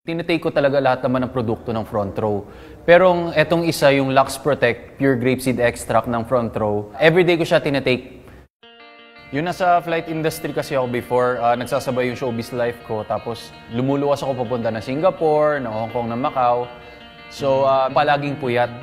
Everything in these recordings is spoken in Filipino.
Tinitake ko talaga lahat naman ng produkto ng Front Row. Pero etong isa, yung Lux Protect Pure Grapeseed Extract ng Front Row, everyday ko siya tinitake. Yung nasa flight industry kasi ako before, nagsasabay yung showbiz life ko. Tapos lumuluwas ako papunta na Singapore, na Hong Kong, na Macau. So palaging puyat.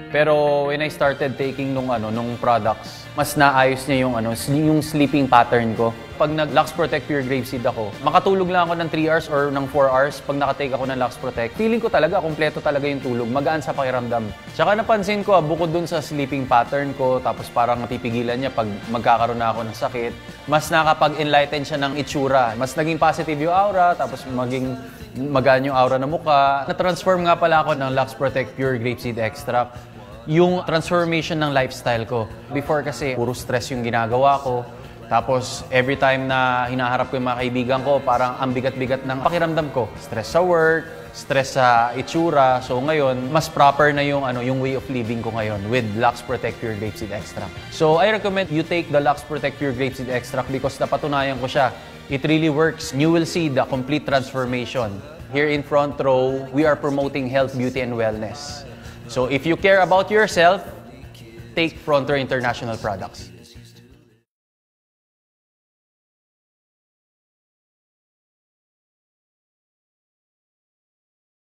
Pero when I started taking nung products, mas naayos niya yung sleeping pattern ko. Pag nag-Lux Protect Pure Grapeseed ako, makatulog lang ako ng 3 hours or ng 4 hours pag nakatake ako ng Lux Protect. Feeling ko talaga, kompleto talaga yung tulog, magaan sa pakiramdam. Tsaka napansin ko, bukod dun sa sleeping pattern ko, tapos parang napipigilan niya pag magkakaroon na ako ng sakit, mas nakapag-enlighten siya ng itsura. Mas naging positive yung aura, tapos maging magaan yung aura ng mukha. Na-transform nga pala ako ng Lux Protect Pure Grapeseed Extract. Yung transformation ng lifestyle ko. Before kasi, puro stress yung ginagawa ko. Tapos, every time na hinaharap ko yung mga kaibigan ko, parang ang bigat-bigat ng pakiramdam ko. Stress sa work, stress sa itsura. So ngayon, mas proper na yung way of living ko ngayon with Lux Protect Pure Grapeseed Extract. So I recommend you take the Lux Protect Pure Grapeseed Extract because napatunayan ko siya. It really works. You will see the complete transformation. Here in Front Row, we are promoting health, beauty, and wellness. So if you care about yourself, take Front Row International products.